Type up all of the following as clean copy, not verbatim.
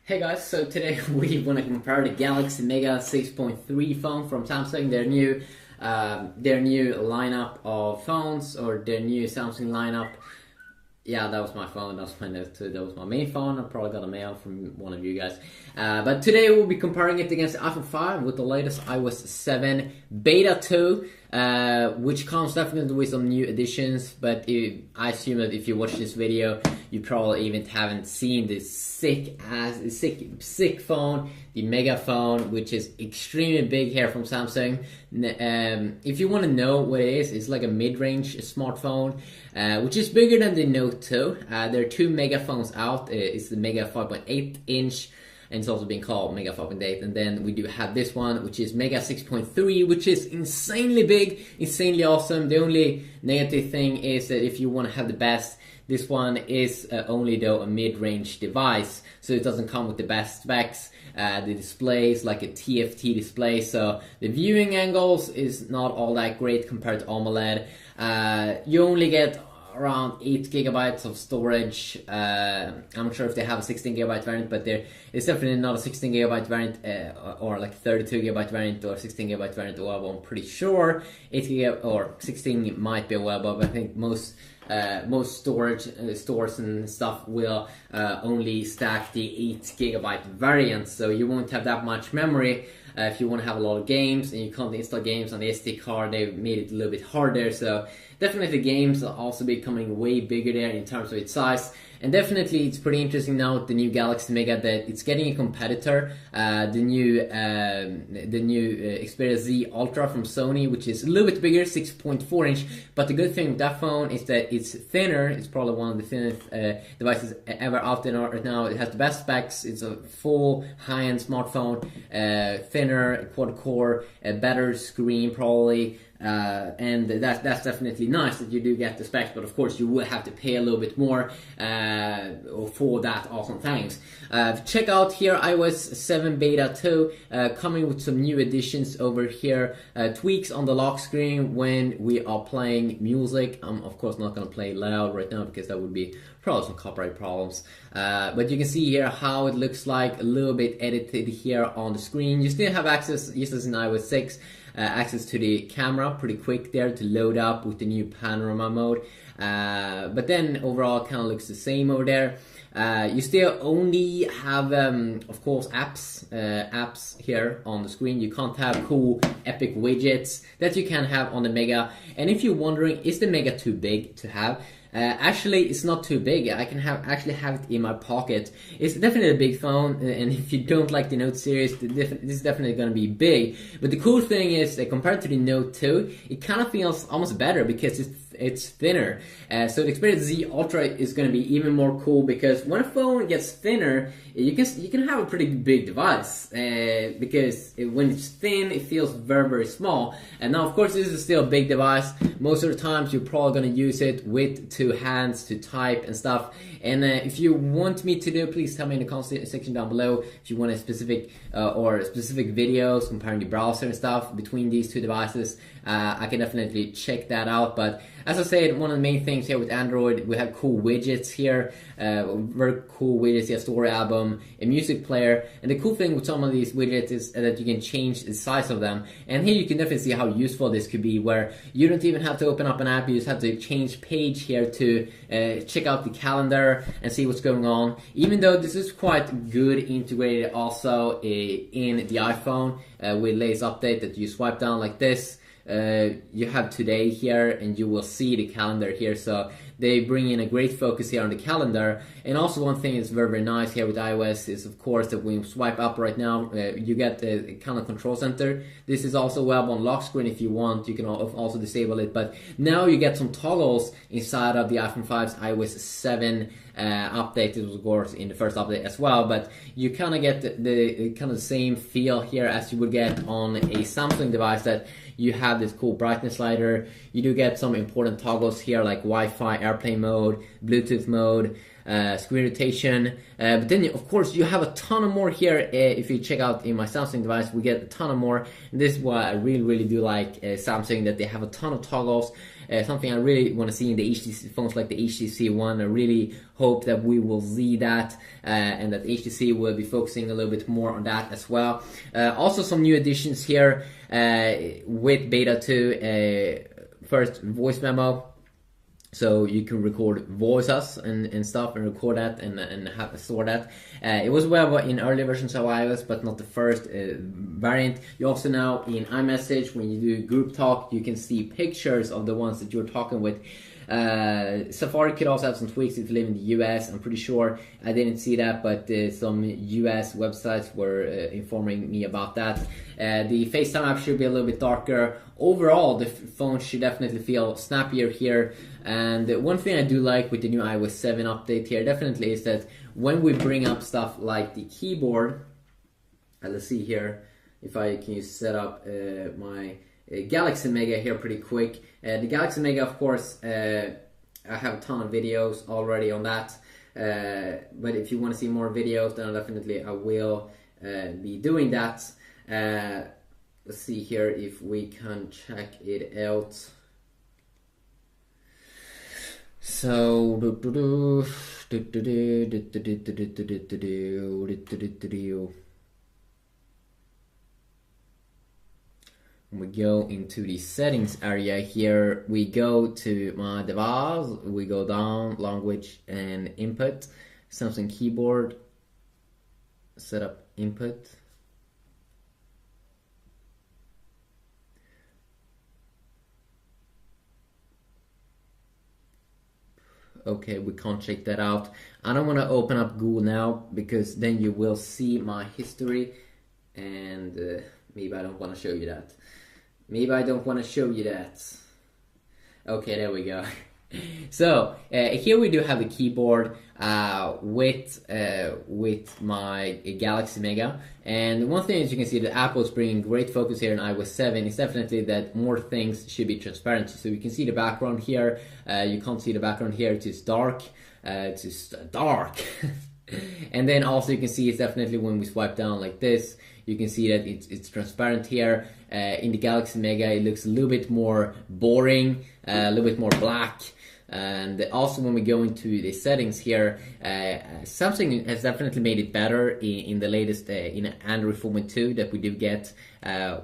Hey guys, so today we want to compare the Galaxy Mega 6.3 phone from Samsung, their new lineup of phones, or their new Samsung lineup. Yeah, that was my phone, that was my Note 2, that was my main phone. I probably got a mail from one of you guys. But today we'll be comparing it against the iPhone 5 with the latest iOS 7 Beta 2, which comes definitely with some new additions. But I assume that if you watch this video, you probably even haven't seen this sick phone, the Mega phone, which is extremely big here from Samsung. If you want to know what it is, it's like a mid-range smartphone, which is bigger than the Note 2. There are two Mega phones out. It's the Mega 5.8 inch, and it's also being called Mega 5.8. And then we do have this one, which is Mega 6.3, which is insanely big, insanely awesome. The only negative thing is that if you want to have the best, this one is only though a mid-range device, so it doesn't come with the best specs. The display is like a TFT display, so the viewing angles is not all that great compared to AMOLED. You only get around 8 gigabytes of storage. I'm not sure if they have a 16 gigabyte variant, but it's definitely not a 16 gigabyte variant or like 32 gigabyte variant or 16 gigabyte variant available. I'm pretty sure 8 gigabyte or 16 might be available, but I think most storage stores and stuff will only stack the 8 gigabyte variant, so you won't have that much memory. If you want to have a lot of games and you can't install games on the SD card, they've made it a little bit harder. So definitely the games will also be becoming way bigger there in terms of its size. And definitely it's pretty interesting now with the new Galaxy Mega that it's getting a competitor, the new Xperia Z Ultra from Sony, which is a little bit bigger, 6.4 inch. But the good thing with that phone is that it's thinner. It's probably one of the thinnest devices ever out there right now. It has the best specs. It's a full high-end smartphone, thinner, quad-core, a better screen probably. And that's definitely nice that you do get the specs, but of course you will have to pay a little bit more for that awesome things. Check out here iOS 7 Beta 2 coming with some new additions over here, tweaks on the lock screen when we are playing music. I'm of course not going to play loud right now because that would be probably some copyright problems, but you can see here how it looks like, a little bit edited here on the screen. You still have access, just as in iOS 6, access to the camera pretty quick there to load up with the new panorama mode, but then overall it kind of looks the same over there. You still only have of course apps here on the screen. You can't have cool epic widgets that you can have on the Mega. And if you're wondering, is the Mega too big to have? Actually, it's not too big. I can actually have it in my pocket. It's definitely a big phone, and if you don't like the Note series, this is definitely going to be big. But the cool thing is that compared to the Note 2, it kind of feels almost better because it's thinner. So the Xperia Z Ultra is going to be even more cool because when a phone gets thinner, you can have a pretty big device, because when it's thin, it feels very, very small. And now, of course, this is still a big device. Most of the times, you're probably going to use it with two hands to type and stuff. And if you want me to do, please tell me in the comment section down below if you want a specific videos comparing the browser and stuff between these two devices. I can definitely check that out. But as I said, one of the main things here with Android, we have cool widgets here, very cool widgets, a story album, a music player. And the cool thing with some of these widgets is that you can change the size of them. And here you can definitely see how useful this could be, where you don't even have to open up an app, you just have to change page here to check out the calendar and see what's going on. Even though this is quite good integrated also in the iPhone with latest update, that you swipe down like this. You have today here and you will see the calendar here, so they bring in a great focus here on the calendar. And also one thing that's very, very nice here with iOS is of course that when you swipe up right now, you get a kind of control center. This is also available on lock screen if you want. You can also disable it, but now you get some toggles inside of the iPhone 5's iOS 7 update. It was of course in the first update as well, but you kind of get the kind of same feel here as you would get on a Samsung device, that you have this cool brightness slider. You do get some important toggles here like Wi-Fi, airplane mode, Bluetooth mode, screen rotation, but then of course you have a ton of more here. If you check out in my Samsung device, we get a ton of more. And this is why I really do like Samsung, that they have a ton of toggles. something I really want to see in the HTC phones like the HTC One. I really hope that we will see that, and that HTC will be focusing a little bit more on that as well. Also some new additions here with Beta 2. First, voice memo. So you can record voices and stuff and record that and store that. It was available in early versions of iOS, but not the first variant. You also now in iMessage, when you do group talk, you can see pictures of the ones that you're talking with. Safari could also have some tweaks if you live in the US. I'm pretty sure I didn't see that, but some US websites were informing me about that. The FaceTime app should be a little bit darker. Overall, the phone should definitely feel snappier here. And one thing I do like with the new iOS 7 update here definitely is that when we bring up stuff like the keyboard, let's see here if I can set up my Galaxy Mega here pretty quick. The Galaxy Mega, of course, I have a ton of videos already on that. But if you want to see more videos, then definitely I will be doing that. Let's see here if we can check it out. So when we go into the settings area here, we go to my device, we go down, language and input, Samsung keyboard, setup input. Okay, we can't check that out. I don't want to open up Google now because then you will see my history, and maybe I don't want to show you that. Maybe I don't want to show you that. Okay, there we go. So here we do have the keyboard with my Galaxy Mega, and one thing, as you can see, that Apple is bringing great focus here in iOS 7 is definitely that more things should be transparent. So you can see the background here. You can't see the background here. It is dark. It is dark. And then also you can see it's definitely when we swipe down like this, you can see that it's transparent here. In the Galaxy Mega, it looks a little bit more boring, a little bit more black. And also when we go into the settings here, Samsung has definitely made it better in the latest in Android 4.2 that we do get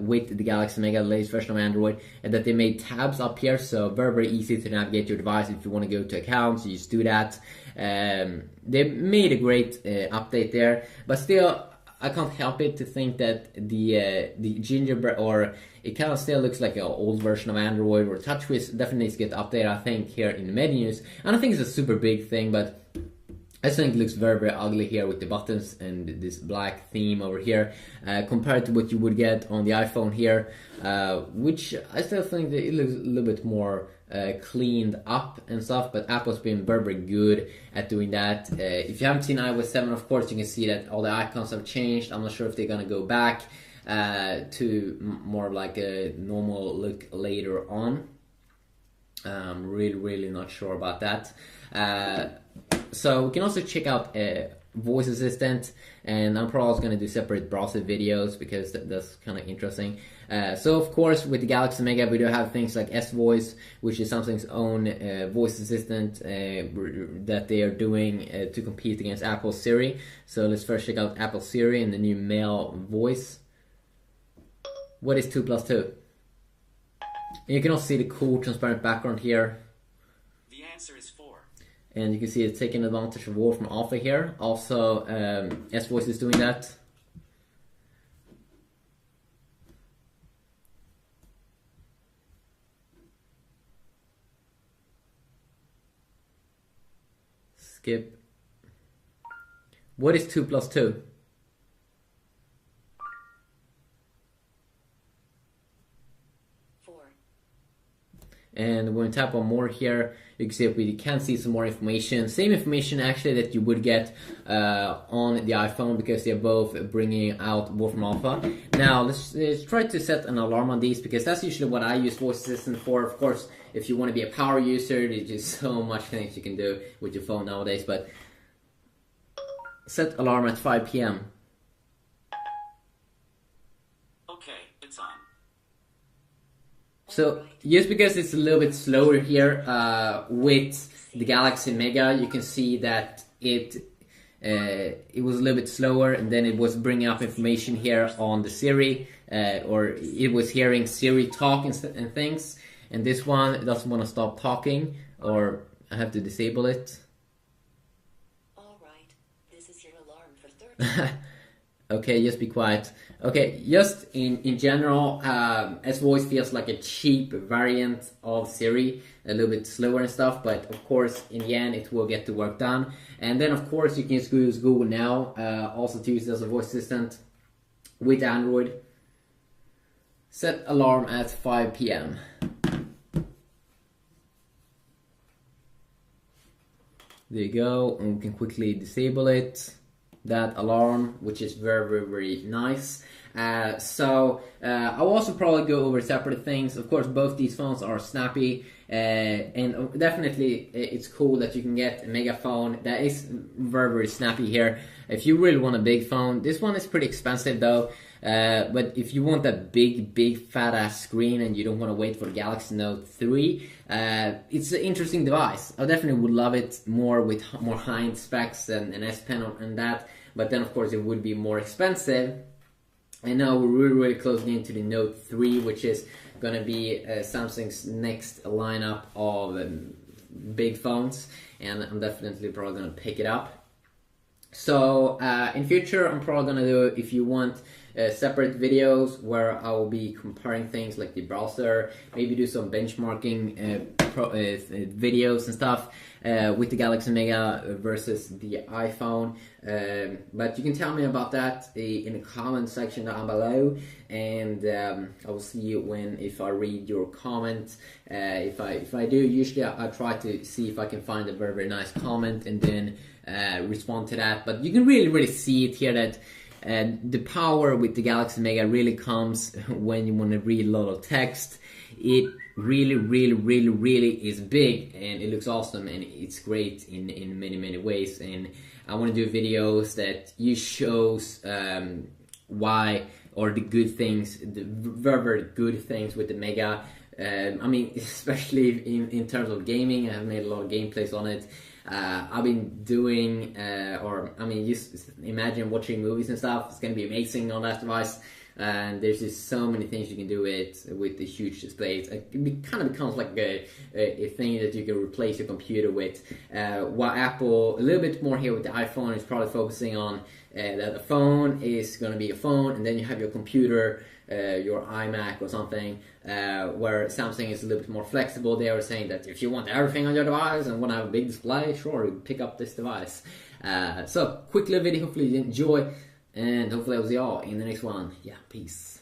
with the Galaxy Mega, the latest version of Android, and that they made tabs up here, so very easy to navigate your device. If you want to go to accounts, you just do that. They made a great update there, but still I can't help it to think that the gingerbread, or it kind of still looks like an old version of Android, or TouchWiz definitely needs to get updated, I think, here in the menus. I don't think it's a super big thing, but I think it looks very ugly here with the buttons and this black theme over here, compared to what you would get on the iPhone here, which I still think that it looks a little bit more cleaned up and stuff, but Apple's been very good at doing that. If you haven't seen iOS 7, of course, you can see that all the icons have changed. I'm not sure if they're gonna go back to more like a normal look later on. I'm really not sure about that. So we can also check out voice assistant, and I'm probably going to do separate browser videos because that's kind of interesting. So of course with the Galaxy Mega we do have things like S-Voice, which is Samsung's own voice assistant that they are doing to compete against Apple Siri. So let's first check out Apple Siri and the new male voice. What is 2 plus 2? And you can also see the cool transparent background here. The answer is 4. And you can see it's taking advantage of Wolfram Alpha here. Also, S-Voice is doing that. Skip. What is 2 plus 2? And when we tap on more here, you can see that we can see some more information. Same information actually that you would get on the iPhone, because they're both bringing out Wolfram Alpha. Now let's try to set an alarm on these, because that's usually what I use voice assistant for. Of course, if you want to be a power user, there's just so much things you can do with your phone nowadays. But set alarm at 5 p.m. Okay, it's on. So just because it's a little bit slower here with the Galaxy Mega, you can see that it was a little bit slower, and then it was bringing up information here on the Siri, or it was hearing Siri talk and things. And this one, it doesn't want to stop talking, or I have to disable it. All right, this is your alarm for 30. Okay, just be quiet. Okay, just in general, S Voice feels like a cheap variant of Siri, a little bit slower and stuff, but of course, in the end, it will get the work done. And then, of course, you can just use Google Now, also to use it as a voice assistant with Android. Set alarm at 5 p.m. There you go, and we can quickly disable it. That alarm, which is very nice. I'll also probably go over separate things. Of course, both these phones are snappy, and definitely it's cool that you can get a mega phone that is very snappy here. If you really want a big phone, this one is pretty expensive though. But if you want that big fat ass screen and you don't want to wait for the Galaxy Note 3, it's an interesting device. I definitely would love it more with more high-end specs and an S Pen and that, but then of course it would be more expensive. And now we're really closing into the Note 3, which is going to be Samsung's next lineup of big phones, and I'm definitely probably going to pick it up. So in future, I'm probably going to do, if you want, separate videos where I will be comparing things like the browser, maybe do some benchmarking videos and stuff with the Galaxy Mega versus the iPhone. But you can tell me about that in the comment section down below, and I will see you if I read your comment. If I do, usually I try to see if I can find a very nice comment and then respond to that. But you can really see it here that the power with the Galaxy Mega really comes when you want to read a lot of text. It really is big, and it looks awesome, and it's great in many ways. And I want to do videos that you shows why, or the good things, the very good things with the Mega. I mean, especially in terms of gaming, I have made a lot of gameplays on it. I've been doing, just imagine watching movies and stuff. It's going to be amazing on that device. And there's just so many things you can do with the huge displays. It kind of becomes like a thing that you can replace your computer with. While Apple, a little bit more here with the iPhone, is probably focusing on that the phone is going to be a phone, and then you have your computer, your iMac or something, where Samsung is a little bit more flexible. They are saying that if you want everything on your device and want to have a big display, sure, pick up this device. So, quick little video, hopefully you enjoy, and hopefully I'll see y'all in the next one. Yeah, peace.